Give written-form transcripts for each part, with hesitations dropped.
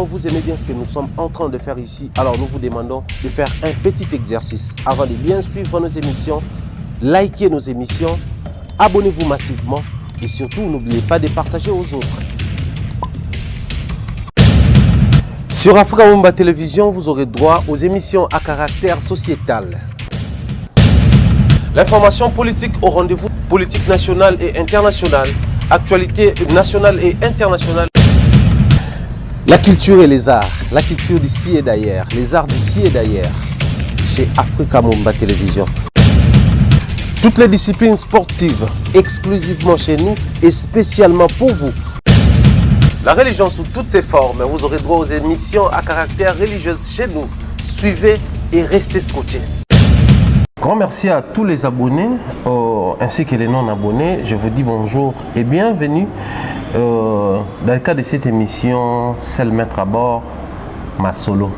vous aimez bien ce que nous sommes en train de faire ici, alors nous vous demandons de faire un petit exercice. Avant de bien suivre nos émissions, likez nos émissions, abonnez-vous massivement et surtout n'oubliez pas de partager aux autres. Sur Africa Mumba Télévision, vous aurez droit aux émissions à caractère sociétal. L'information politique au rendez-vous, politique nationale et internationale, actualité nationale et internationale. La culture et les arts, la culture d'ici et d'ailleurs, les arts d'ici et d'ailleurs, chez Africa Mumba Télévision. Toutes les disciplines sportives, exclusivement chez nous et spécialement pour vous. La religion sous toutes ses formes, vous aurez droit aux émissions à caractère religieux chez nous. Suivez et restez scotchés. Grand merci à tous les abonnés ainsi que les non-abonnés. Je vous dis bonjour et bienvenue dans le cadre de cette émission Seul Maître à bord, ma solo.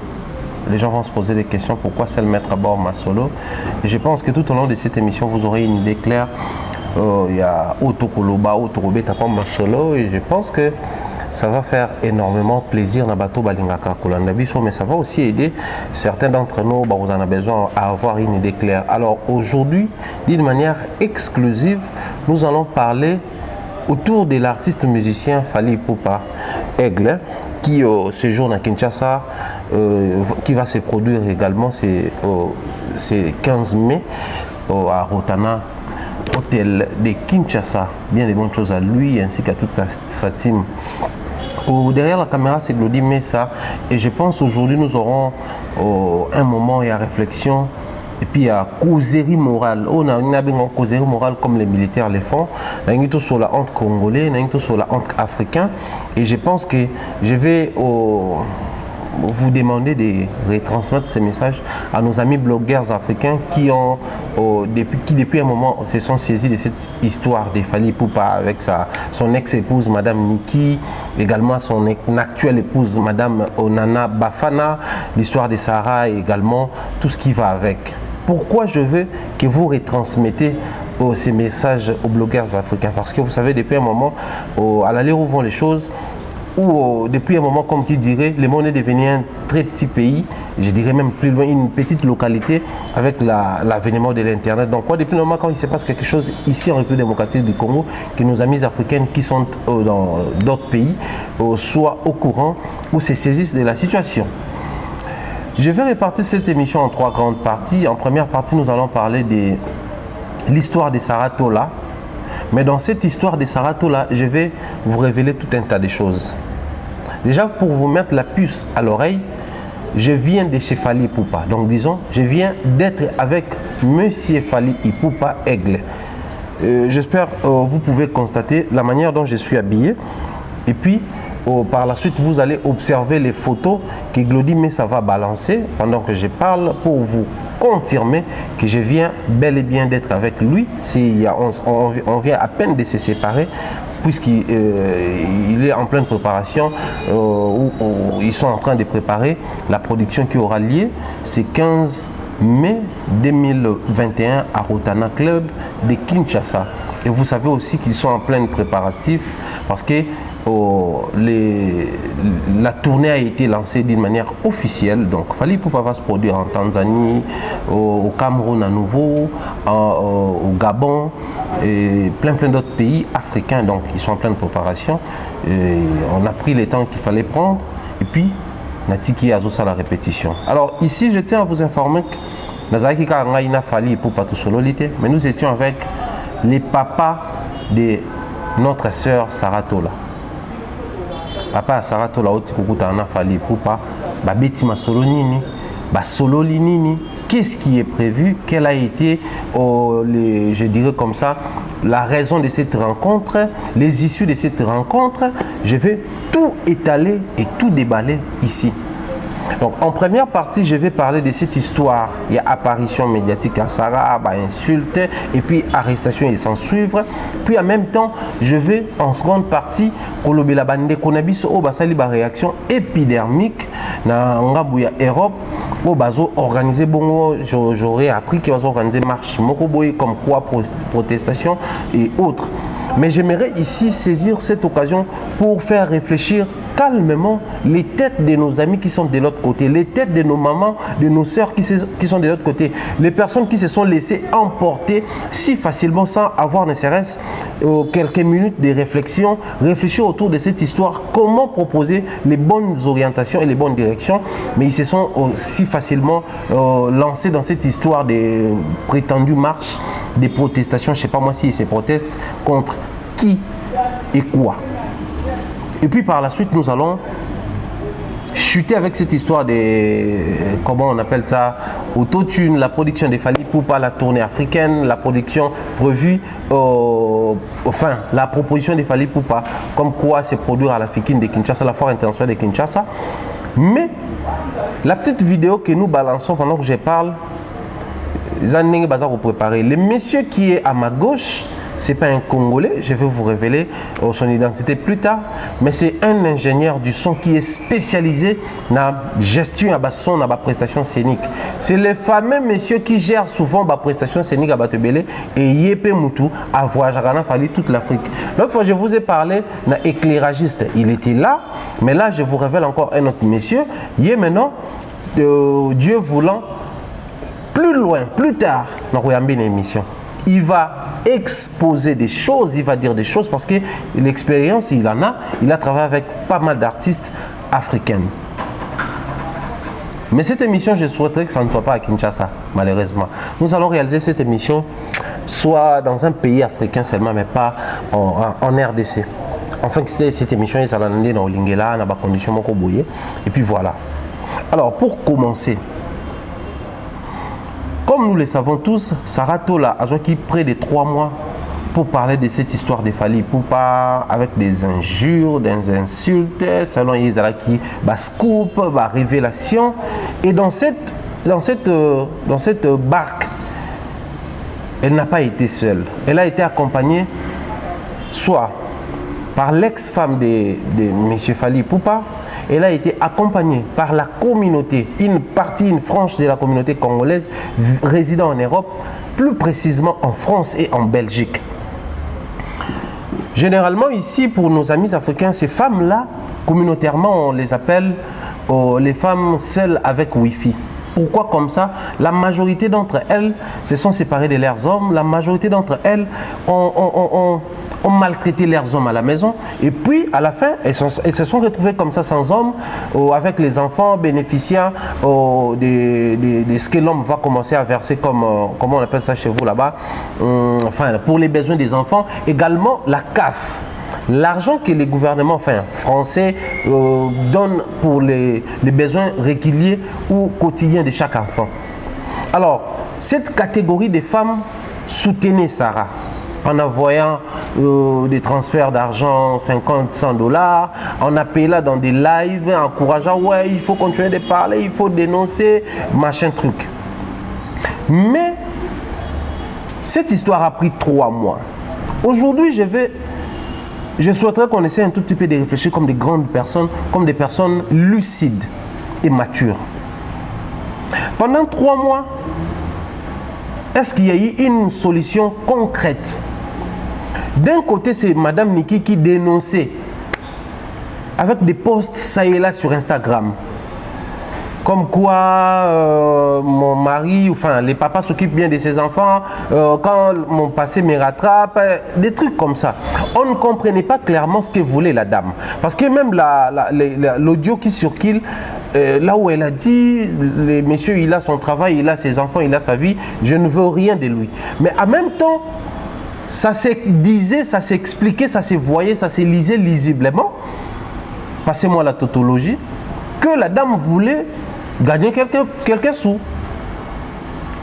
Les gens vont se poser des questions, pourquoi Seul Maître à bord, ma solo? Et je pense que tout au long de cette émission, vous aurez une idée claire. Il y a Otokoloba, Otorobeta comme ma solo et je pense que ça va faire énormément plaisir na bato balingaka kolanda biso, mais ça va aussi aider certains d'entre nous, vous en avez besoin à avoir une idée claire. Alors aujourd'hui, d'une manière exclusive, nous allons parler autour de l'artiste musicien Fally Ipupa Aigle qui séjourne à Kinshasa, qui va se produire également c'est 15 mai à Rotana Hôtel de Kinshasa. Bien des bonnes choses à lui ainsi qu'à toute sa team. Derrière la caméra, c'est Glody Messa et je pense aujourd'hui nous aurons un moment et à réflexion et puis à causerie morale. On a une causerie morale comme les militaires les font. On a tout sur la honte congolais, on a tout sur la honte africain et je pense que je vais vous demander de retransmettre ces messages à nos amis blogueurs africains qui depuis un moment se sont saisis de cette histoire de Fally Ipupa avec son ex-épouse Madame Niki, également son actuelle épouse Madame Onana Bafana, l'histoire de Sarah et également tout ce qui va avec. Pourquoi je veux que vous retransmettez ces messages aux blogueurs africains? Parce que vous savez, depuis un moment, à l'allure où vont les choses, ou depuis un moment, comme tu dirais, le monde est devenu un très petit pays, je dirais même plus loin, une petite localité avec l'avènement de l'Internet. Donc, depuis un moment, quand il se passe quelque chose ici en République démocratique du Congo, que nos amis africains qui sont dans d'autres pays soient au courant ou se saisissent de la situation. Je vais répartir cette émission en trois grandes parties. En première partie, nous allons parler de l'histoire de Sarah Tola. Mais dans cette histoire de Sarah Tola, je vais vous révéler tout un tas de choses. Déjà, pour vous mettre la puce à l'oreille, je viens de chez Fally Ipupa. Donc, disons, je viens d'être avec Monsieur Fally Ipupa Aigle. J'espère que vous pouvez constater la manière dont je suis habillé. Et puis, par la suite, vous allez observer les photos que Glody Messa va balancer pendant que je parle pour vous confirmer que je viens bel et bien d'être avec lui. On vient à peine de se séparer puisqu'il est en pleine préparation, où ils sont en train de préparer la production qui aura lieu. C'est 15 mai 2021 à Rotana Club de Kinshasa. Et vous savez aussi qu'ils sont en plein préparatif parce que la tournée a été lancée d'une manière officielle. Donc Fally Ipupa va se produire en Tanzanie, au Cameroun à nouveau, au Gabon et plein d'autres pays africains. Donc ils sont en pleine préparation. Et on a pris les temps qu'il fallait prendre et puis Natiki a la répétition. Alors ici je tiens à vous informer que Nazaki Karangaïna Fally Ipupa tout sololité, mais nous étions avec les papas de notre sœur Sarah Tola. Papa Sarah Tola oti kukuta na Fally Ipupa ba beti masolo nini ba solo nini, qu'est-ce qui est prévu, quelle a été je dirais comme ça la raison de cette rencontre, les issues de cette rencontre. Je vais tout étaler et tout déballer ici. Donc en première partie, je vais parler de cette histoire. Il y a apparition médiatique à Sarah, insulte, et puis arrestation et s'en suivre. Puis en même temps, je vais en seconde partie kolobela bande konabiso o basali ba réaction épidermique na ngabuya Europe o bazo organiser bongo. J'aurais appris qu'ils vont organiser marche moko boy comme quoi protestation et autres. Mais j'aimerais ici saisir cette occasion pour faire réfléchir calmement les têtes de nos amis qui sont de l'autre côté, les têtes de nos mamans, de nos sœurs qui sont de l'autre côté, les personnes qui se sont laissées emporter si facilement sans avoir ne serait-ce quelques minutes de réflexion, réfléchir autour de cette histoire, comment proposer les bonnes orientations et les bonnes directions, mais ils se sont si facilement lancés dans cette histoire des prétendues marches, des protestations, je ne sais pas moi s'ils se protestent contre qui et quoi. Et puis par la suite, nous allons chuter avec cette histoire de, comment on appelle ça, autotune, la production des Fally Ipupa, la tournée africaine, la production prévue, la proposition des Fally Ipupa, comme quoi c'est produire à la FIKIN de Kinshasa, la Foire internationale de Kinshasa. Mais la petite vidéo que nous balançons pendant que je parle, le monsieur qui est à ma gauche, c'est pas un Congolais, je vais vous révéler son identité plus tard, mais c'est un ingénieur du son qui est spécialisé dans la gestion de son, dans la prestation scénique. C'est le fameux monsieur qui gère souvent la prestation scénique à Batebele et Yépe Moutou à Voyagerana Fali toute l'Afrique. L'autre fois, je vous ai parlé d'un éclairagiste, il était là, mais là, je vous révèle encore un autre monsieur. Il est maintenant, Dieu voulant, plus loin, plus tard, dans une émission. Il va exposer des choses, il va dire des choses parce que l'expérience, il en a. Il a travaillé avec pas mal d'artistes africains. Mais cette émission, je souhaiterais que ça ne soit pas à Kinshasa, malheureusement. Nous allons réaliser cette émission soit dans un pays africain seulement, mais pas en RDC. Enfin, cette émission, ils allaient dans Lingela, dans des conditions mokoboye. Et puis voilà. Alors, pour commencer, comme nous le savons tous, Sarah Tola a joué près de 3 mois pour parler de cette histoire de Fally Ipupa avec des injures, des insultes, selon Yezalaki, scoop, révélation. Et dans cette barque, elle n'a pas été seule. Elle a été accompagnée soit par l'ex-femme de M. Fally Ipupa. Elle a été accompagnée par la communauté, une frange de la communauté congolaise résidant en Europe, plus précisément en France et en Belgique. Généralement ici, pour nos amis africains, ces femmes-là, communautairement, on les appelle les femmes seules avec Wi-Fi. Pourquoi comme ça? La majorité d'entre elles se sont séparées de leurs hommes, la majorité d'entre elles ont maltraité leurs hommes à la maison et puis à la fin elles se sont retrouvées comme ça sans hommes, avec les enfants bénéficiant de ce que l'homme va commencer à verser comme comment on appelle ça chez vous là-bas, pour les besoins des enfants. Également la CAF, l'argent que les gouvernements français donnent pour les besoins réguliers ou quotidiens de chaque enfant. Alors cette catégorie de femmes soutenait Sarah en envoyant des transferts d'argent 50-100 $, en appelant dans des lives, encourageant ouais il faut continuer de parler, il faut dénoncer, machin truc. Mais cette histoire a pris 3 mois. Aujourd'hui je souhaiterais qu'on essaie un tout petit peu de réfléchir comme des grandes personnes, comme des personnes lucides et matures. Pendant 3 mois, est-ce qu'il y a eu une solution concrète? D'un côté, c'est Madame Niki qui dénonçait avec des posts ça et là sur Instagram. Comme quoi mon mari, les papas s'occupent bien de ses enfants, quand mon passé me rattrape, des trucs comme ça. On ne comprenait pas clairement ce que voulait la dame. Parce que même l'audio qui circule, là où elle a dit, monsieur, il a son travail, il a ses enfants, il a sa vie, je ne veux rien de lui. Mais en même temps, ça se disait, ça s'expliquait, ça se voyait, ça se lisait lisiblement, passez-moi la tautologie, que la dame voulait gagner quelques sous.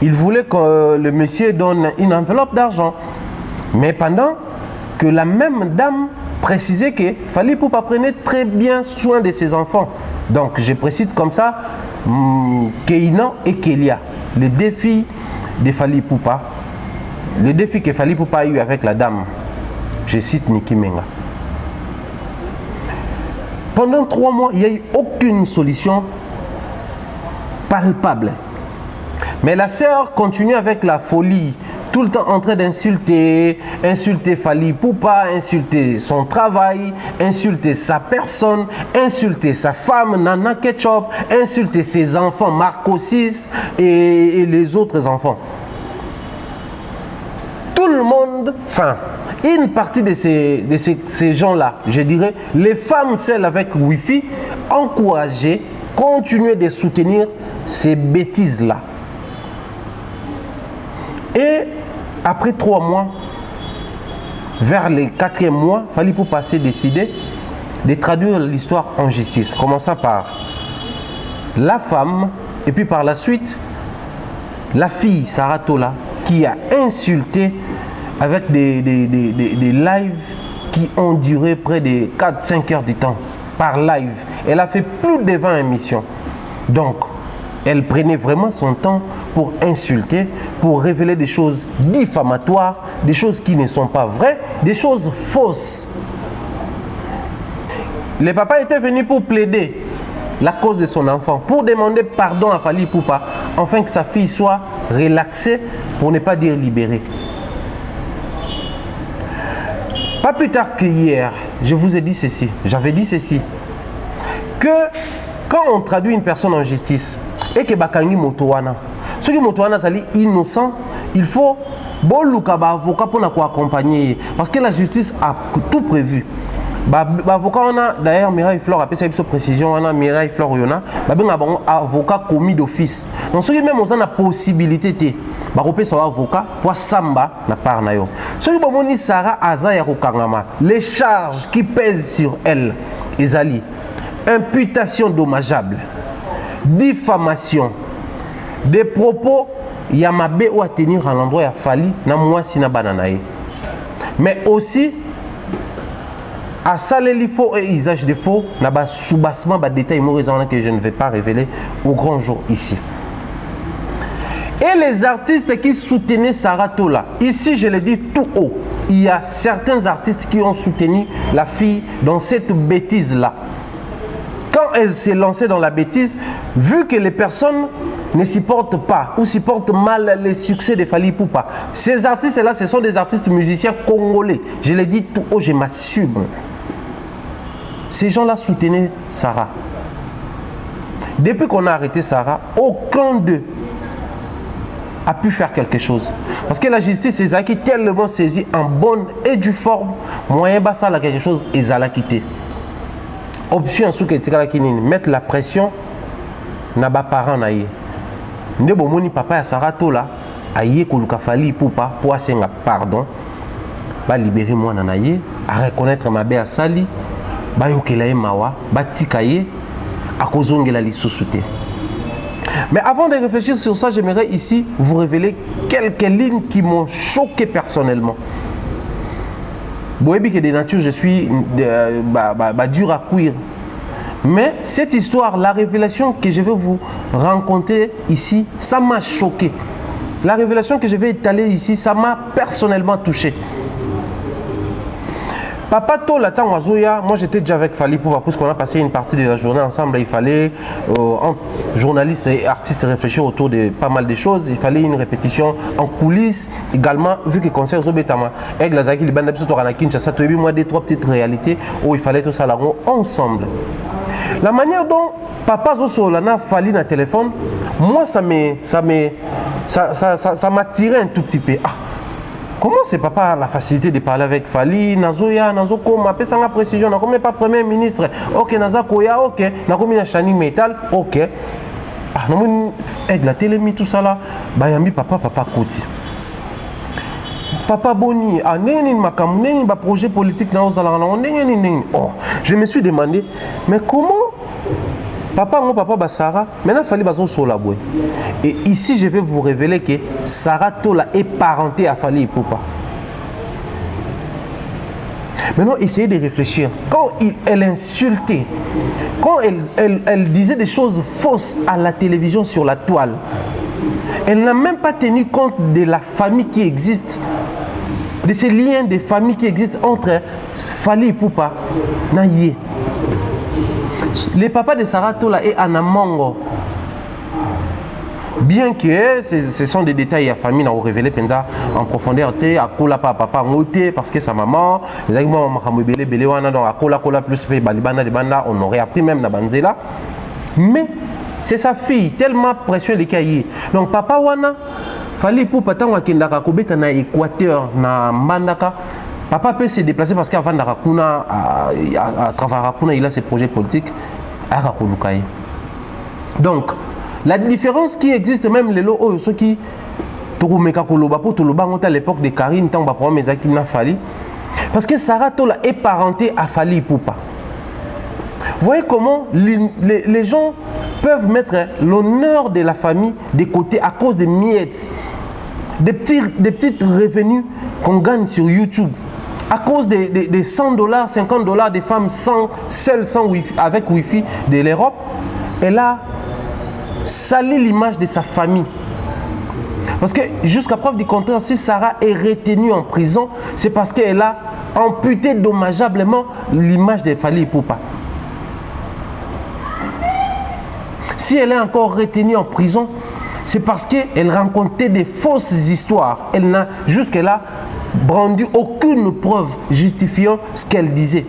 Il voulait que le monsieur donne une enveloppe d'argent. Mais pendant que la même dame précisait que Fally Ipupa prenait très bien soin de ses enfants. Donc je précise comme ça, Keina et Kelia, les défis de Fally Ipupa, le défi que Fally Ipupa a eu avec la dame, je cite Niki Menga. Pendant 3 mois, il n'y a eu aucune solution palpable. Mais la sœur continue avec la folie tout le temps en train d'insulter, insulter Fally Ipupa, insulter son travail, insulter sa personne, insulter sa femme Nana Ketchup, insulter ses enfants Marco 6 et les autres enfants. Tout le monde, enfin, une partie de ces gens-là, je dirais, les femmes, celles avec Wi-Fi, encourager, continuer de soutenir ces bêtises-là. Et après 3 mois, vers le 4e mois, Fally Ipupa s'est décidé de traduire l'histoire en justice, commençant par la femme, et puis par la suite, la fille Sarah Tola, qui a insulté avec des lives qui ont duré près de 4-5 heures du temps, par live. Elle a fait plus de 20 émissions. Donc, elle prenait vraiment son temps pour insulter, pour révéler des choses diffamatoires, des choses qui ne sont pas vraies, des choses fausses. Le papa était venu pour plaider la cause de son enfant, pour demander pardon à Fally Ipupa, afin que sa fille soit relaxée, pour ne pas dire libérée. Pas plus tard que hier, je vous ai dit ceci, j'avais dit ceci, que quand on traduit une personne en justice, et que bakangi motowana, ceux qui motowana sont innocents, il faut boluka ba avocat pour accompagner, parce que la justice a tout prévu. Avocat on a d'ailleurs Mireille Flore appelle ça une précision, on a Mireille Flore yona, un avocat commis d'office. Donc ceux qui même ont la possibilité de baroper son avocat pour samba na part na yo. Ceux qui bomoni Sarah Aza ya kokangama, les charges qui pèsent sur elle, ezali imputation dommageable, diffamation, des propos yamabe ou à tenir à l'endroit ya Fally na moi sina bananae. Mais aussi à saler faux et usage de faux, n'a pas soubassement des détails que je ne vais pas révéler au grand jour ici. Et les artistes qui soutenaient Sarah Tola, ici je le dis tout haut, il y a certains artistes qui ont soutenu la fille dans cette bêtise-là. Quand elle s'est lancée dans la bêtise, vu que les personnes ne supportent pas ou supportent mal les succès de Fally Ipupa, ces artistes-là, ce sont des artistes musiciens congolais. Je le dis tout haut, je m'assume. Ces gens-là soutenaient Sarah. Depuis qu'on a arrêté Sarah, aucun d'eux a pu faire quelque chose. Parce que la justice est tellement saisie en bonne et due forme, moyen bas ça quelque chose et à la quitter. Option sous que mettre la pression na ba parents na yé. Nde bomoni papa ya Sarah Tola aye koluka Fally Ipupa pour asenga pardon, ba libérer moi na yé, à reconnaître ma bé à sali. Mais avant de réfléchir sur ça, j'aimerais ici vous révéler quelques lignes qui m'ont choqué personnellement. Boébi que de nature, je suis dur à cuire. Mais cette histoire, la révélation que je vais vous raconter ici, ça m'a choqué. La révélation que je vais étaler ici, ça m'a personnellement touché. Papa Tola Tangazoya, moi j'étais déjà avec Fally Ipupa parce qu'on a passé une partie de la journée ensemble. Il fallait, entre journalistes et artistes, réfléchir autour de pas mal de choses. Il fallait une répétition en coulisses. Également, vu que le concert Zobetama, avec la Zaki, les bandes de Kinshasa, tu as vu moi des 3 petites réalités où il fallait tout ça là ensemble. La manière dont Papa Zosolana Fally na téléphone, moi ça m'a tiré un tout petit peu. Ah. Comment c'est papa la facilité de parler avec Fally, Nazoya, Nazoko, ma pesanga précision, n'a pas premier ministre, ok, Nazakoya, ok, n'a combien Chani Metal, ok. Ah, non, avec la télé, tout ça là, bayambi papa Koti. Papa Boni, ah, n'est makam, n'est pas projet politique, n'a oh, je me suis demandé, mais comment papa, mon papa, Sarah, maintenant Fally Bazo sur la boue. Et ici, je vais vous révéler que Sarah Tola est parentée à Fally Ipupa. Maintenant, essayez de réfléchir. Quand elle insultait, quand elle disait des choses fausses à la télévision sur la toile, elle n'a même pas tenu compte de la famille qui existe, de ces liens de famille qui existent entre Fally Ipupa et Naye. Le papa de Sarah Tola est Anamongo. Bien que ce sont des détails à famille, on révélé en profondeur, à kola papa ngoté parce que sa maman, les moi makamobele belé wana donc à kola plus fait balibana de banda, on aurait appris même na banzela. Mais c'est sa fille tellement pression les cahiers. Donc papa wana fallait pour patang akendaka kobeta na Équateur na Mbandaka. Papa peut se déplacer parce qu'avant d'Arakuna à travers Arakuna il a ses projets politiques à Rakulukai. Donc la différence qui existe même les lots ceux qui Tourumeka Koloba pour Toloba à l'époque de Karine tant pour mes acquis n'a fallu parce que Sarah Tola est parentée à Fali Poupa. Voyez comment les gens peuvent mettre l'honneur de la famille de côté à cause des miettes, des petits revenus qu'on gagne sur YouTube. À cause des $100, $50 des femmes seules sans wifi, avec Wi-Fi de l'Europe, elle a sali l'image de sa famille. Parce que jusqu'à preuve du contraire, si Sarah est retenue en prison, c'est parce qu'elle a amputé dommageablement l'image de Fali Poupa. Si elle est encore retenue en prison, c'est parce qu'elle racontait des fausses histoires. Elle n'a jusque-là brandi aucune preuve justifiant ce qu'elle disait.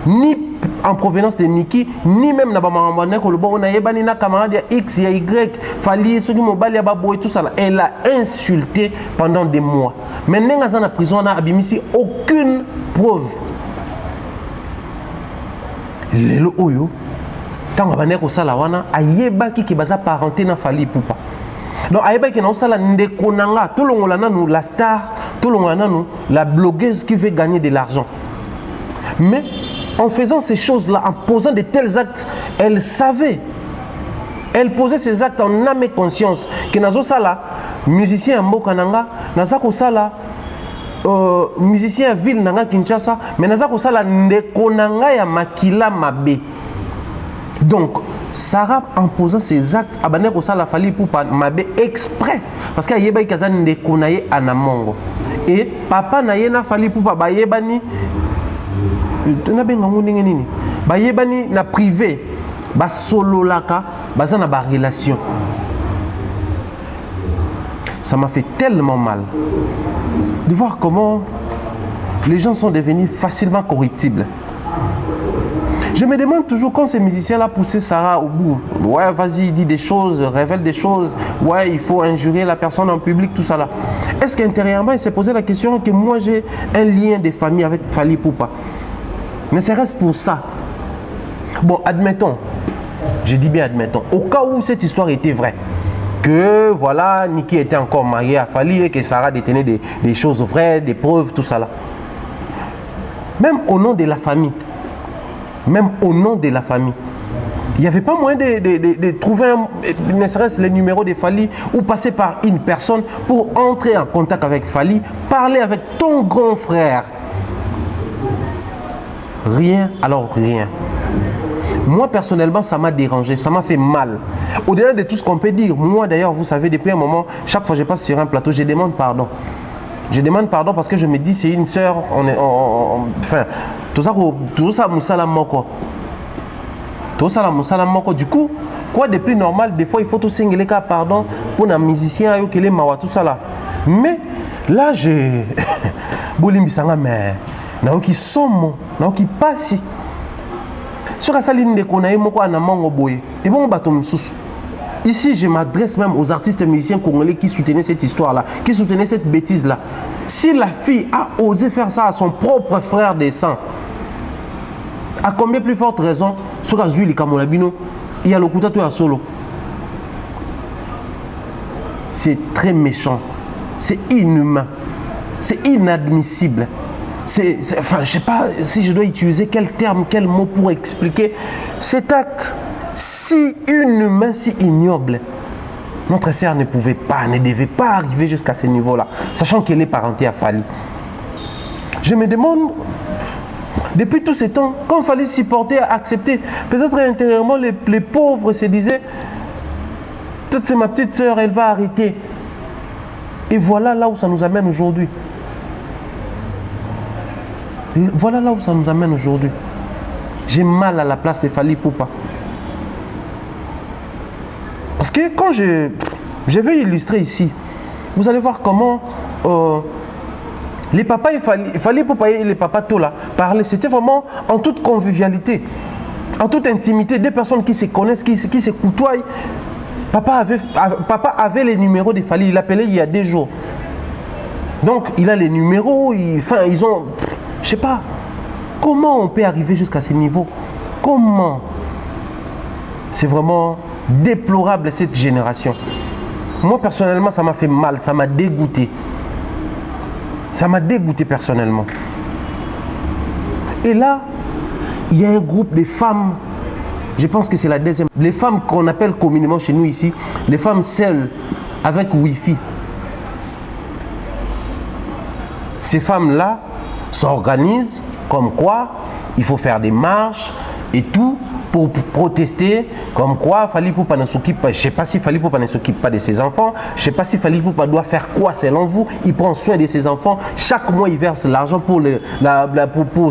Ni en provenance de Niki, ni même dans le camarade X, Y, Fali, ceux qui m'ont balayé et tout ça. Elle a insulté pendant des mois. Maintenant, dans la prison, on n'a aucune preuve. Les Oyo, tant que sala wana, ayeba ki baza parenté na Fali Poupa. Donc ayeba ki na sala ndekonanga, tout le monde la star, tout le monde la blogueuse qui veut gagner de l'argent. Mais en faisant ces choses-là, en posant de tels actes, elle savait. Elle posait ces actes en âme et conscience. Que nazo sala musicien mboka nanga, nazako sala musicien à ville nanga Kinshasa, mais nazako sala ndekonanga ya makila mabe. Donc Sarah en posant ces actes, abane ko sala Fali Poupa mabe exprès parce que yeba ikazani ndekonaye anamongo. Et papa na yena Fali Poupa ba yebani na privé, ba solo laka, baza na ba relation. Ça m'a fait tellement mal de voir comment les gens sont devenus facilement corruptibles. Je me demande toujours quand ces musiciens-là poussaient Sarah au bout. Ouais, vas-y, dis des choses, révèle des choses. Ouais, il faut injurier la personne en public, tout ça là. Est-ce qu'intérieurement, il s'est posé la question que moi j'ai un lien de famille avec Fali Poupa? Ne serait-ce pour ça. Bon, admettons, je dis bien admettons, au cas où cette histoire était vraie, que voilà, Niki était encore marié à Fali et que Sarah détenait des choses vraies, des preuves, tout ça là. Même au nom de la famille, il n'y avait pas moyen de trouver, ne serait-ce le numéro de Fali ou passer par une personne pour entrer en contact avec Fali, parler avec ton grand frère. Rien, alors rien. Moi, personnellement, ça m'a dérangé, ça m'a fait mal. Au-delà de tout ce qu'on peut dire, moi d'ailleurs, vous savez, depuis un moment, chaque fois que je passe sur un plateau, je demande pardon. Je demande pardon parce que je me dis, c'est une sœur, enfin, tout ça, moussala moko. Tout ça, moussala moko. Du coup, quoi de plus normal, des fois, il faut tout singler cas pardon pour un musicien, tout ça là. Mais là, j'ai. Bolimbisanga, mais. Naoki somo, naoki pasi. Sur la saline de Konaï, moko anamango boye. Et bon, bateau sous. Ici, je m'adresse même aux artistes et musiciens congolais qui soutenaient cette histoire-là, qui soutenaient cette bêtise-là. Si la fille a osé faire ça à son propre frère de sang, à combien plus forte raison, sur Azuli Kamolabino, il y a le Koutato à solo. C'est très méchant, c'est inhumain, c'est inadmissible. Enfin, je ne sais pas si je dois utiliser quel terme, quel mot pour expliquer cet acte si inhumain, si ignoble. Notre sœur ne pouvait pas, ne devait pas arriver jusqu'à ce niveau-là, sachant qu'elle est parentée à Fali. Je me demande, depuis tout ce temps, quand il fallait s'y porter, accepter, peut-être intérieurement, les pauvres se disaient, toute c'est ma petite sœur, elle va arrêter. Et voilà là où ça nous amène aujourd'hui. Voilà là où ça nous amène aujourd'hui. J'ai mal à la place de Fali Poupa. Parce que quand je Je vais illustrer ici. Vous allez voir comment les papas, il fallait pour payer les papas Tola parler. C'était vraiment en toute convivialité, en toute intimité. Des personnes qui se connaissent, qui se côtoient. Papa avait les numéros des Fally. Il appelait il y a des jours. Donc, il a les numéros. Ils ont... Je sais pas. Comment on peut arriver jusqu'à ce niveau? Comment? C'est vraiment déplorable cette génération. Moi, personnellement, ça m'a fait mal. Ça m'a dégoûté. Ça m'a dégoûté personnellement. Et là, il y a un groupe de femmes. Je pense que c'est la deuxième. Les femmes qu'on appelle communément chez nous ici, les femmes seules avec Wi-Fi. Ces femmes-là s'organisent comme quoi il faut faire des marches et tout pour protester comme quoi Fally Ipupa ne s'occupe pas. Je ne sais pas si Fally Ipupa ne s'occupe pas de ses enfants. Je ne sais pas si Fally Ipupa doit faire quoi selon vous. Il prend soin de ses enfants. Chaque mois, il verse l'argent pour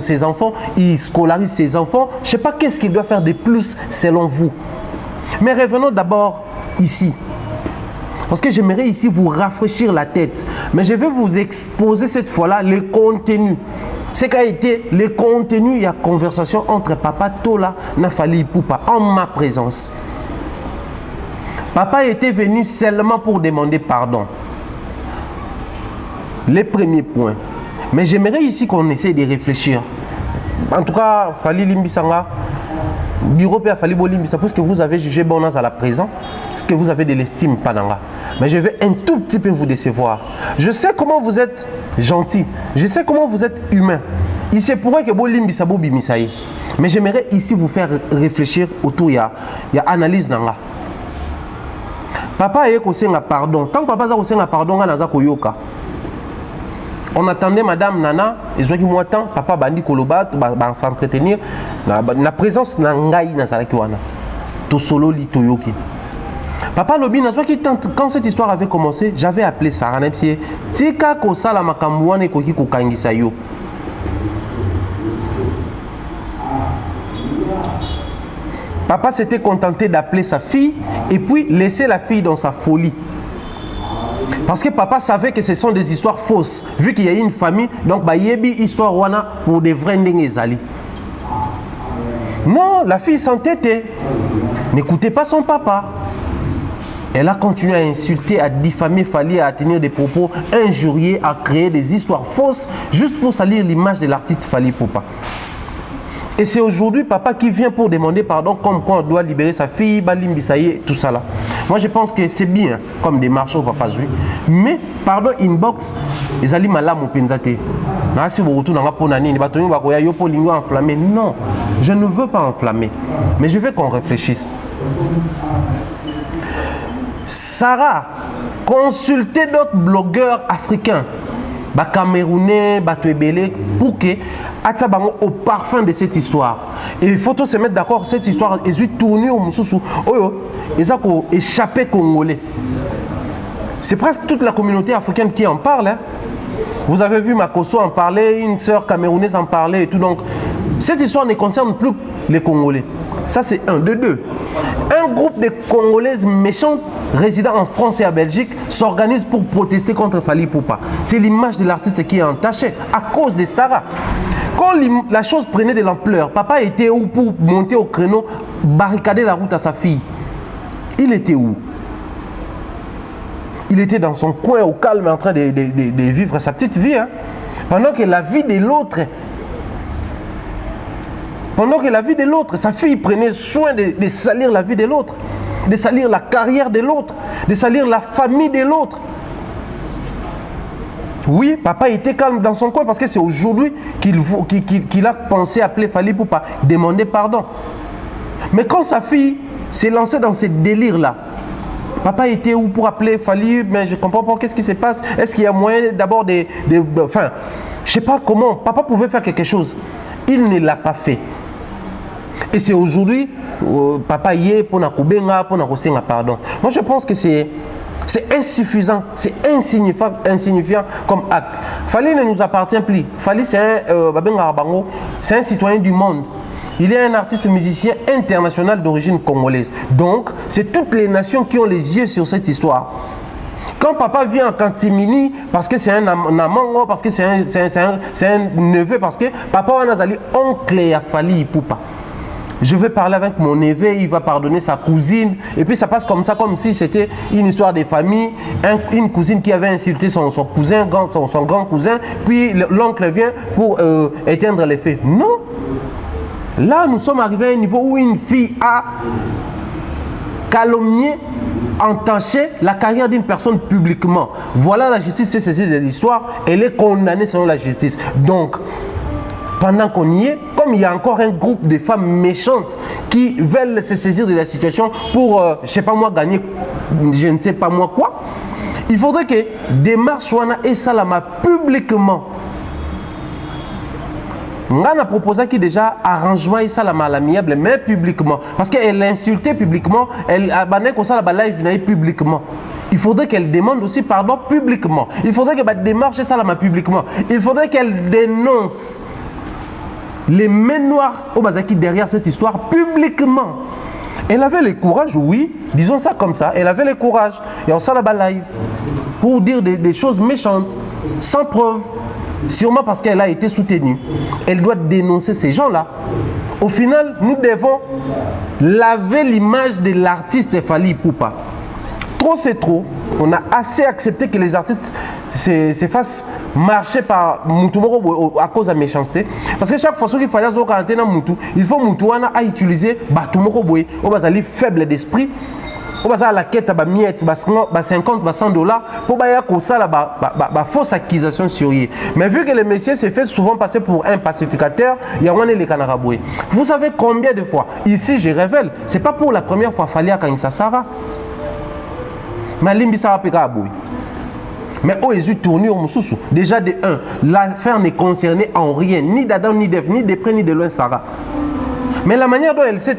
ses enfants. Il scolarise ses enfants. Je ne sais pas qu'est-ce qu'il doit faire de plus selon vous. Mais revenons d'abord ici. Parce que j'aimerais ici vous rafraîchir la tête. Mais je vais vous exposer cette fois-là les contenus. Ce qu'a été les contenus, il y a conversation entre Papa Tola et Fally Ipupa en ma présence. Papa était venu seulement pour demander pardon. Les premiers points. Mais j'aimerais ici qu'on essaie de réfléchir. En tout cas, Fally Limbisanga, bureau à Fally Limbisa, parce que vous avez jugé bon à la présent, parce que vous avez de l'estime, pas dans là. Mais je vais un tout petit peu vous décevoir. Je sais comment vous êtes gentil. Je sais comment vous êtes humain. Il se pourrait que Limbisa Bimisaï. Mais j'aimerais ici vous faire réfléchir autour, il y a analyse dans là. Papa est aussi un pardon. Tant que papa a aussi un pardon, on attendait Madame Nana, et je dis moi tant, papa bandi koloba, s'entretenir, la présence n'angaï na salakiwana, to solo li toyoki. Papa lobi na quand cette histoire avait commencé, j'avais appelé Sarah Nepsie, tika ko sala makamouane koki ko kangisa yo. Papa s'était contenté d'appeler sa fille et puis laisser la fille dans sa folie. Parce que papa savait que ce sont des histoires fausses. Vu qu'il y a une famille, donc bah yebi histoire wana pour des vrais ndengezali. Non, la fille s'entêtait. N'écoutez pas son papa. Elle a continué à insulter, à diffamer Fally, à tenir des propos injurieux, à créer des histoires fausses, juste pour salir l'image de l'artiste Fally Ipupa. Et c'est aujourd'hui papa qui vient pour demander pardon, comme quoi on doit libérer sa fille, Balimbisaye, tout ça là. Moi je pense que c'est bien comme démarche au papa Zui. Mais pardon inbox, les alliés malam au penzate. Si vous retournez pour Nani, enflammé. Non, je ne veux pas enflammer. Mais je veux qu'on réfléchisse. Sarah, consultez d'autres blogueurs africains, Camerounais, Batouébélé, pour que au parfum de cette histoire. Et il faut tous se mettre d'accord, cette histoire est tournée au Moussoussou. Ils ont échappé Congolais. C'est presque toute la communauté africaine qui en parle. Hein. Vous avez vu Makosso en parler, une sœur camerounaise en parler et tout. Donc, cette histoire ne concerne plus les Congolais. Ça, c'est un. De deux. Un groupe de Congolaises méchantes résidant en France et en Belgique s'organise pour protester contre Fally Ipupa. C'est l'image de l'artiste qui est entachée à cause de Sarah. Quand la chose prenait de l'ampleur, papa était où pour monter au créneau, barricader la route à sa fille? Il était où? Il était dans son coin au calme en train de vivre sa petite vie. Hein? Pendant que la vie de l'autre, sa fille prenait soin de salir la vie de l'autre, de salir la carrière de l'autre, de salir la famille de l'autre. Oui, papa était calme dans son coin parce que c'est aujourd'hui qu'il a pensé appeler Fally pour demander pardon. Mais quand sa fille s'est lancée dans ces délires-là, papa était où pour appeler Fally? Mais je ne comprends pas, qu'est-ce qui se passe? Est-ce qu'il y a moyen d'abord enfin, je ne sais pas comment. Papa pouvait faire quelque chose. Il ne l'a pas fait. Et c'est aujourd'hui, papa y est pour nakubenga, pour nakosenga pardon. Moi je pense que c'est insuffisant, c'est insignifiant comme acte. Fally ne nous appartient plus. Fally c'est un citoyen du monde. Il est un artiste musicien international d'origine congolaise. Donc, c'est toutes les nations qui ont les yeux sur cette histoire. Quand papa vient en Kantimini, parce que c'est un amant, parce que c'est un neveu, parce que papa a oncle à Fally Ipupa. Je vais parler avec mon neveu, il va pardonner sa cousine. Et puis ça passe comme ça, comme si c'était une histoire de famille. Une cousine qui avait insulté son cousin, son grand cousin. Puis l'oncle vient pour éteindre les faits. Non. Là, nous sommes arrivés à un niveau où une fille a calomnié, entaché la carrière d'une personne publiquement. Voilà, la justice s'est saisie de l'histoire. Elle est condamnée selon la justice. Donc, pendant qu'on y est, comme il y a encore un groupe de femmes méchantes qui veulent se saisir de la situation pour, je ne sais pas moi, gagner je ne sais pas moi quoi, il faudrait que démarche wana et salama publiquement. On a proposé qui déjà arrangement et salama à l'amiable, mais publiquement. Parce qu'elle insultait publiquement, elle a banné comme ça la live publiquement. Il faudrait qu'elle demande aussi pardon publiquement. Il faudrait qu'elle démarche et salama publiquement. Il faudrait qu'elle dénonce les mains noires au Bazaki derrière cette histoire publiquement. Elle avait le courage, oui, disons ça comme ça, elle avait le courage. Et on s'en a live pour dire des choses méchantes, sans preuve, sûrement parce qu'elle a été soutenue. Elle doit dénoncer ces gens-là. Au final, nous devons laver l'image de l'artiste Fally Ipupa. Trop c'est trop. On a assez accepté que les artistes se fassent marcher par Moutoumoro à cause de la méchanceté. Parce que chaque fois qu'il fallait avoir quarantaine Moutou, il faut Moutouana à utiliser Batumoro Boy, au bazali faible d'esprit, au bazali la quête à miette, 50, $100 pour ça la fausse accusation sur lui. Mais vu que le messieurs se fait souvent passer pour un pacificateur, il y a les Kanaraboué. Vous savez combien de fois, ici je révèle, c'est pas pour la première fois Fally à Kangisasara. Malimbi Sara Peka Aboui. Mais au Jésus tourné au Moussoussou. Déjà de 1, l'affaire n'est concernée en rien, ni d'Adam, ni d'Ève, ni de près, ni de loin Sarah. Mais la manière dont elle s'est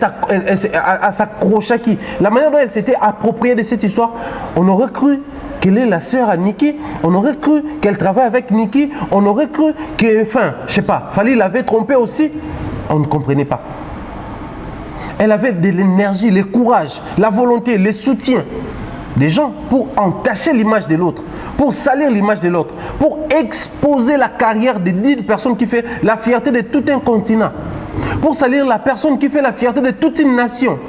s'accrocher qui, la manière dont elle s'était appropriée de cette histoire, on aurait cru qu'elle est la sœur à Niki, on aurait cru qu'elle travaille avec Niki, on aurait cru que, enfin, je sais pas, Fally l'avait trompée aussi. On ne comprenait pas. Elle avait de l'énergie, le courage, la volonté, le soutien des gens pour entacher l'image de l'autre, pour salir l'image de l'autre, pour exposer la carrière d'une personne qui fait la fierté de tout un continent, pour salir la personne qui fait la fierté de toute une nation,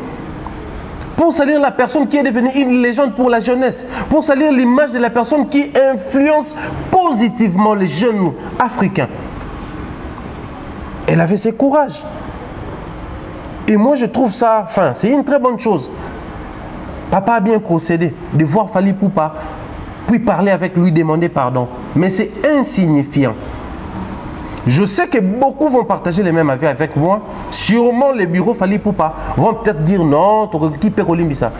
pour salir la personne qui est devenue une légende pour la jeunesse, pour salir l'image de la personne qui influence positivement les jeunes africains. Elle avait ce courage. Et moi je trouve ça, enfin, c'est une très bonne chose. Papa a bien procédé de voir Fally Ipupa, puis parler avec lui, demander pardon. Mais c'est insignifiant. Je sais que beaucoup vont partager les mêmes avis avec moi. Sûrement les bureaux Fally Ipupa vont peut-être dire non, qui peut coller ça.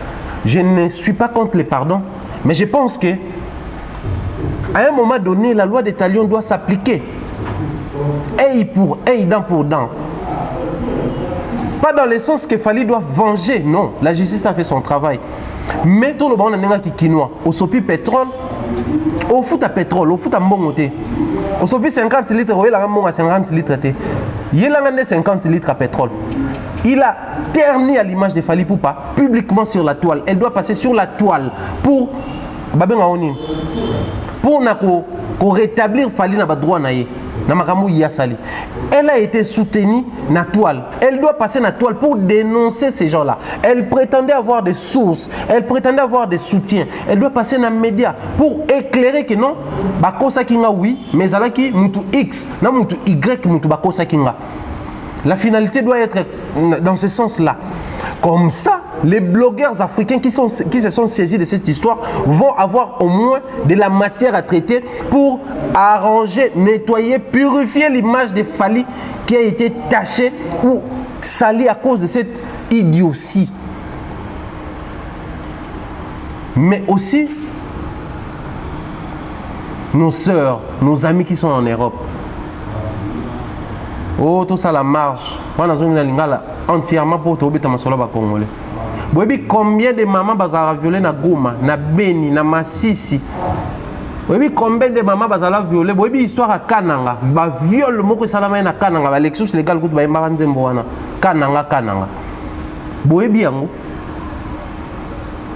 Je ne suis pas contre les pardons, mais je pense que à un moment donné, la loi des talions doit s'appliquer. Œil pour œil, dent pour dent. Pas dans le sens que Fally doit venger, non. La justice a fait son travail. Mais tout le monde a qui quinoa. Au sopi pétrole, au foot à pétrole, au foot à mbongoté. Au sopi 50 litres, il a à 50 litres. Il a 50 litres à pétrole. Il a terni à l'image de Fally Ipupa publiquement sur la toile. Elle doit passer sur la toile pour rétablir Fally na droit naïe. Elle a été soutenue na toile. Elle doit passer na toile pour dénoncer ces gens-là. Elle prétendait avoir des sources, elle prétendait avoir des soutiens. Elle doit passer na médias pour éclairer que non, bakosa kinga oui, mais alaki mutu X, na mutu Y mutu bakosa kinga. La finalité doit être dans ce sens-là. Comme ça, les blogueurs africains qui se sont saisis de cette histoire vont avoir au moins de la matière à traiter pour arranger, nettoyer, purifier l'image de Fally qui a été tachée ou salie à cause de cette idiotie. Mais aussi, nos sœurs, nos amis qui sont en Europe. Oh, tout ça la marche. On a entièrement pour trouver ta masolo ba congolais. Boyebi combien de mamans bazala violé na Goma, na Beni, na Masisi. Boyebi combien de mamans bazala violé. Boyebi histoire à Kananga. Ba viol moko salama na Kananga. Ba Lexus légal gout ba mbaranze mbwana. kananga. Boyebi yango.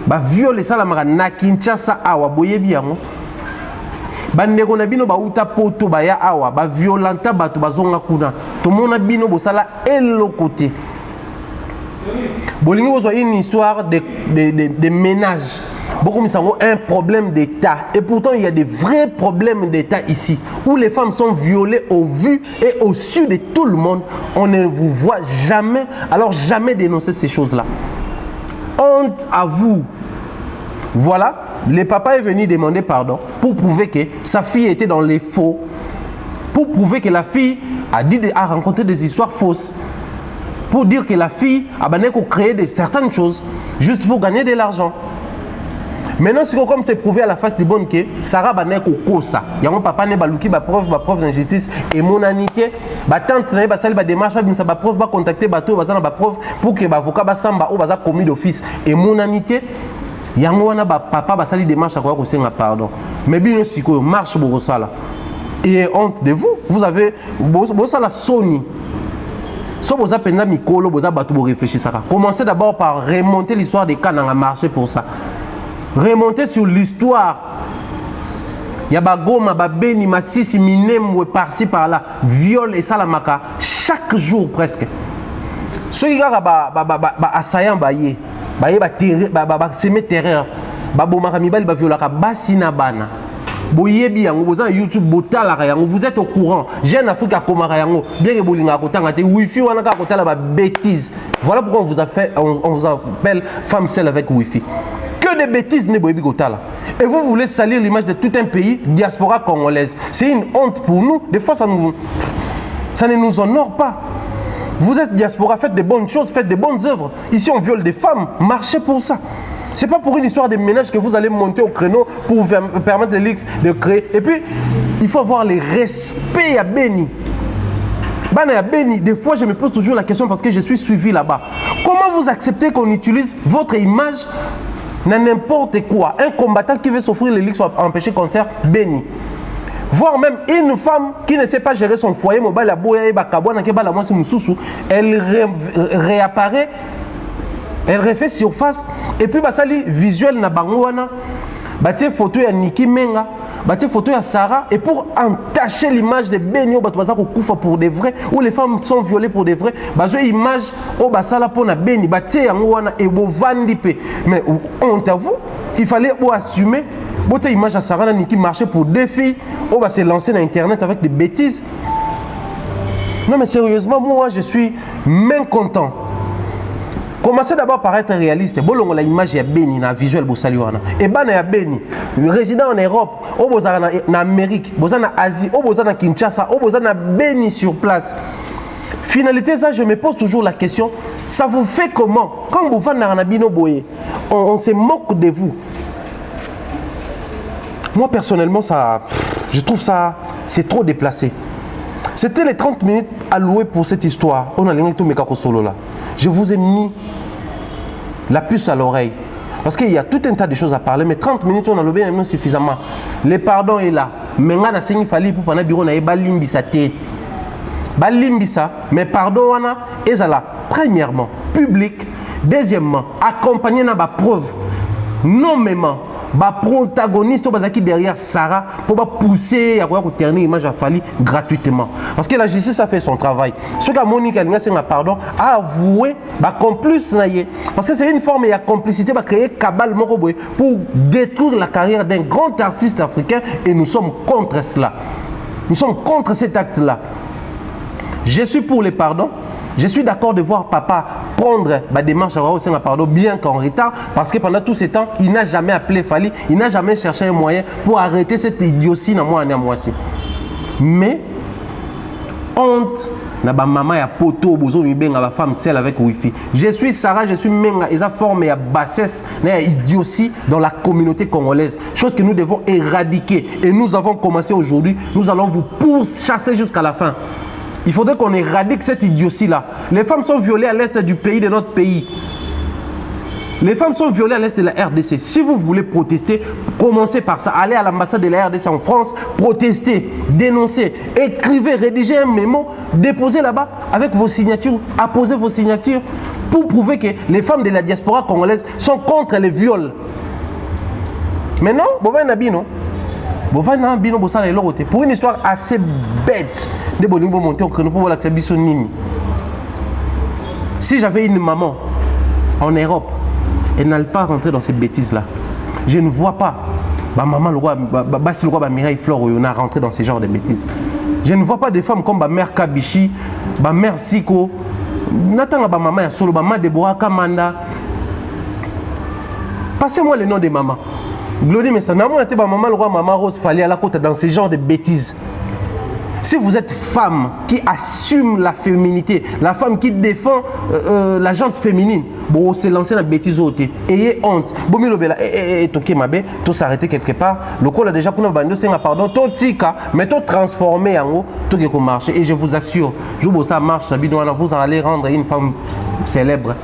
Ba viole salamaka na Kinshasa awa boyebi yango. Bandeko na bino ba uta poto ba ya awa ba violenta bato bazonga kuna. To mona bino bosala elo côté. Bolingi bozwa une histoire de ménage. Beaucoup mis un problème d'État. Et pourtant, il y a des vrais problèmes d'État ici, où les femmes sont violées au vu et au su de tout le monde. On ne vous voit jamais, alors jamais dénoncer ces choses-là. Honte à vous. Voilà, le papa est venu demander pardon pour prouver que sa fille était dans les faux, pour prouver que la fille a rencontré des histoires fausses, pour dire que la fille a créé certaines choses juste pour gagner de l'argent. Maintenant, c'est comme c'est prouvé à la face des bonnes que Sarah Baneko Kosa. Il y a mon papa ne baluki ba preuve d'injustice et mon amitié. Ba tante na ba sali ba démarche ba preuve ba contacter bateau ba ba preuve pour que ba avocat ba samba ou ba commis d'office et mon amitié. Yango wana ba papa ba sali démarche quoi ko senga pardon. Mais bino siko marche bo sala. Et honte de vous. Vous avez bo sala Sony. So boza penda mikolo boza bato bo réfléchir ça. Commencez d'abord par remonter l'histoire des cas dans marché pour ça. Remonter sur l'histoire. Il y a Bagoma, Babeni, Massisi, Minem, par-ci, par-là. Viol et salamaka. Chaque jour presque. Ceux qui ont assaillant, baye, semé terreur. Babomaramibal, baviolaka, basina bana. Boyebi yango, vous avez YouTube, botala yango, vous êtes au courant. Jeune Afrique à Komara yango, bien que bolinga kotanga te, Wi-Fi wanaka kotala ba bêtise. Voilà pourquoi on vous appelle femme seule avec Wi-Fi. Que des bêtises ne boyebi kotala. Et vous voulez salir l'image de tout un pays, diaspora congolaise. C'est une honte pour nous. Des fois, ça ne nous honore pas. Vous êtes diaspora, faites des bonnes choses, faites des bonnes œuvres. Ici, on viole des femmes, marchez pour ça. Ce n'est pas pour une histoire de ménage que vous allez monter au créneau pour vous permettre de l'X de créer. Et puis, il faut avoir le respect à Béni. Bana Béni, des fois, je me pose toujours la question parce que je suis suivi là-bas. Comment vous acceptez qu'on utilise votre image dans n'importe quoi? Un combattant qui veut s'offrir le luxe soit empêché concert, Béni. Voire même une femme qui ne sait pas gérer son foyer, elle réapparaît. Elle refait surface et puis basali visuel na bangwana batie photo ya Niki Menga batie photo ya Sarah et pour entacher l'image de Benio bato baza ko kufa pour de vrai où les femmes sont violées pour de vrai bazo image o basala pona Beni batie yango wana et bo vandi pe mais honte à vous, il fallait assumer bote image à Sarah na Niki marcher pour deux filles o ba se lancer dans internet avec des bêtises. Non mais sérieusement moi je suis mécontent. Commencez d'abord par être réaliste. Bolongo la image ya Beni na visuel bosaliwana. Et bana ya Beni, résident en Europe, au bozana na Amérique, bozana Asie, au bozana Kinshasa, au bozana Beni sur place. Finalité ça, je me pose toujours la question, ça vous fait comment? Quand vous venez na bino boye, on se moque de vous. Moi personnellement ça, je trouve ça c'est trop déplacé. C'était les 30 minutes allouées pour cette histoire. On a l'ingénieur Mekako Solo là. Je vous ai mis la puce à l'oreille. Parce qu'il y a tout un tas de choses à parler, mais 30 minutes, on a le bien suffisamment. Le pardon est là. Mais on a fallait pour prendre bureau, on a balimbisa tête. Balimbisa, mais pardon, on a là. Premièrement, public. Deuxièmement, accompagné dans la preuve. Nommément. Ba protagoniste qui derrière Sarah pour pousser à ternir l'image à Fali gratuitement parce que la justice a fait son travail. Ce que Monique a pardon a avoué ba complice parce que c'est une forme de complicité va créer cabale pour détruire la carrière d'un grand artiste africain et nous sommes contre cela. Nous sommes contre cet acte là. Je suis pour les pardons. Je suis d'accord de voir papa prendre ma démarche à pardon bien qu'en retard parce que pendant tout ce temps, il n'a jamais appelé Fali, il n'a jamais cherché un moyen pour arrêter cette idiotie dans moi. Mais honte na ba maman ya poto bozo mi benga la femme seule avec Wi-Fi. Je suis Sarah, je suis Menga et ça forme ya bassesse, na idiotie dans la communauté congolaise. Chose que nous devons éradiquer et nous avons commencé aujourd'hui. Nous allons vous pourchasser jusqu'à la fin. Il faudrait qu'on éradique cette idiotie-là. Les femmes sont violées à l'est du pays, de notre pays. Les femmes sont violées à l'est de la RDC. Si vous voulez protester, commencez par ça. Allez à l'ambassade de la RDC en France, protestez, dénoncez, écrivez, rédigez un mémo, déposez là-bas avec vos signatures, apposez vos signatures pour prouver que les femmes de la diaspora congolaise sont contre les viols. Maintenant, pour une histoire assez bête, si j'avais une maman en Europe, elle n'allait pas rentrer dans ces bêtises-là. Je ne vois pas ma maman, Mireille Flore, on a rentré dans ce genre de bêtises. Je ne vois pas des femmes comme ma mère Kabichi, ma mère Siko, Nathan, ma maman Solo, ma maman Deborah Kamanda. Passez-moi les noms des mamans. Glody, mais ça n'a pas été ma maman, le roi, maman Rose, fallait à la côte dans ce genre de bêtises. Si vous êtes femme qui assume la féminité, la femme qui défend la gente féminine, bon, c'est lancé dans la bêtise au thé. Ayez honte. Bon, tout s'arrêter quelque part. Le col a déjà qu'on a bandé, c'est un pardon, tout tika, mais tout transformé en haut, tout qui marche. Et je vous assure, je vous ça marche, vous allez rendre une femme célèbre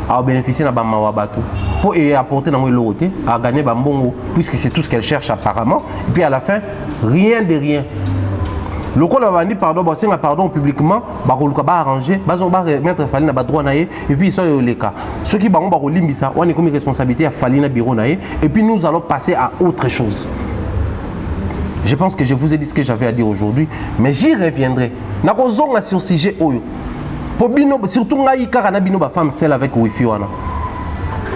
à bénéficier de la Mawabatu pour apporter dans le côté, à gagner Bambongo, puisque c'est tout ce qu'elle cherche apparemment. Et puis à la fin, rien de rien. Le col a dit pardon, c'est un pardon publiquement, bah arranger, bah on va mettre Falina droit naïe et puis ils sont les cas. Ceux qui vont limbisa, on est comme responsabilité à Falina bureau naïe et puis nous allons passer à autre chose. Je pense que je vous ai dit ce que j'avais à dire aujourd'hui, mais j'y reviendrai. N'a pas besoin sur sujet oyo. Pour bino, surtout naïe car na bino ba femme celle avec wifi wana.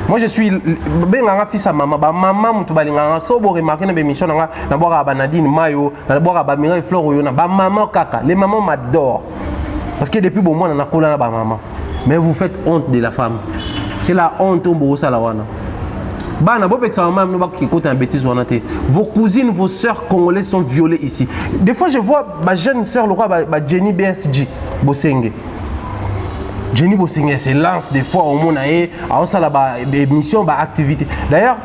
Moi je suis ben fils à maman, maman mutu balinga so bo remarquer na émission na boire ba Nadine Mayo, na boire ba Mireille Flore yo na ba maman kaka. Les mamans m'adorent. Parce que depuis bon mois na kola na ba maman. Mais vous faites honte de la femme. C'est la honte on bo ça la wana. Bana bo peksa maman no ba ki côté en bêtise wana té. Vos cousines, vos sœurs congolaises sont violées ici. Des fois je vois ma jeune sœur le roi ba Jenny BSG Bosenge. Jenny Bosenge se lance des fois au monde à des missions, des activités. D'ailleurs,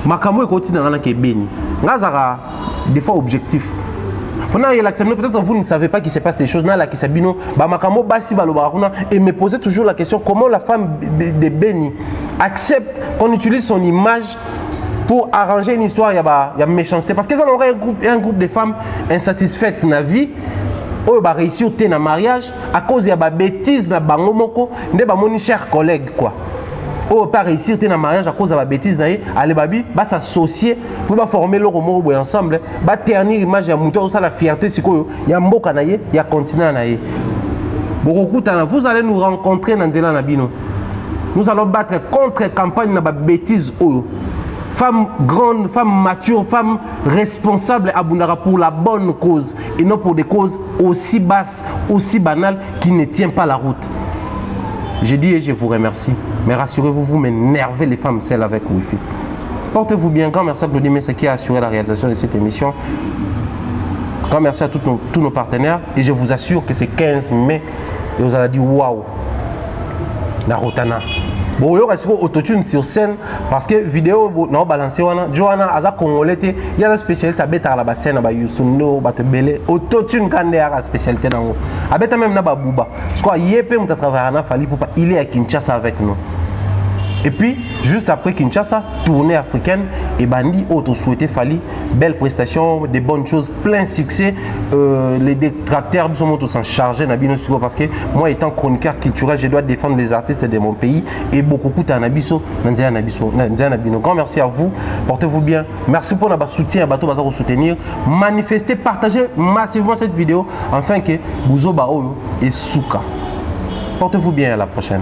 Makamo est continue dans la Kébéni. Des fois objectif. Pendant peut-être vous ne savez pas qu'il se passe des choses là qui s'abîment. Makamo basi balobaruna et me posait toujours la question comment la femme de Béni accepte qu'on utilise son image pour arranger une histoire. Il y a méchanceté parce qu'ils auraient un groupe de femmes insatisfaites dans la vie. Oyo ba réussir té na mariage à cause ya ba bêtise na bango moko nde ba moni cher collègue quoi. Oyo pas réussir té na mariage à cause ya ba bêtise na ye ale babi ba s'associer pour ba former le romo boy ensemble ba ternir image ya muto ça la fierté sikoyo ya mboka na ye ya continent na ye. Bokokutana vous allez nous rencontrer na nzela na bino. Nous allons battre contre campagne na ba bêtise oyo. Femme grande, femme mature, femme responsable abundara pour la bonne cause et non pour des causes aussi basses, aussi banales qui ne tiennent pas la route. Je dis et je vous remercie. Mais rassurez-vous, vous m'énervez les femmes celles avec Wi-Fi. Portez-vous bien. Grand merci à Claudie Messa qui a assuré la réalisation de cette émission. Grand merci à tous nos partenaires et je vous assure que c'est 15 mai et vous allez dire waouh, Narotana. Bon, il y a autotune sur scène parce que vidéo non balancé wana Johanna aza congolais il y a la spécialité à la scène ba Yusundo ba Tebele autotune kande a spécialité nango abeta même na ba Bouba parce que yepé on travailler na Fali pour pas il est à Kinshasa avec nous. Et puis, juste après Kinshasa, tournée africaine, et Bandi, autre souhaité Fali, belle prestation, des bonnes choses, plein succès. Les détracteurs sont tous en charge, parce que moi, étant chroniqueur culturel, je dois défendre les artistes de mon pays et beaucoup de Nabiso, Grand merci à vous, portez-vous bien. Merci pour notre soutien, à vous soutenir. Manifestez, partagez massivement cette vidéo afin que Bouzo Bao et Souka. Portez-vous bien, à la prochaine.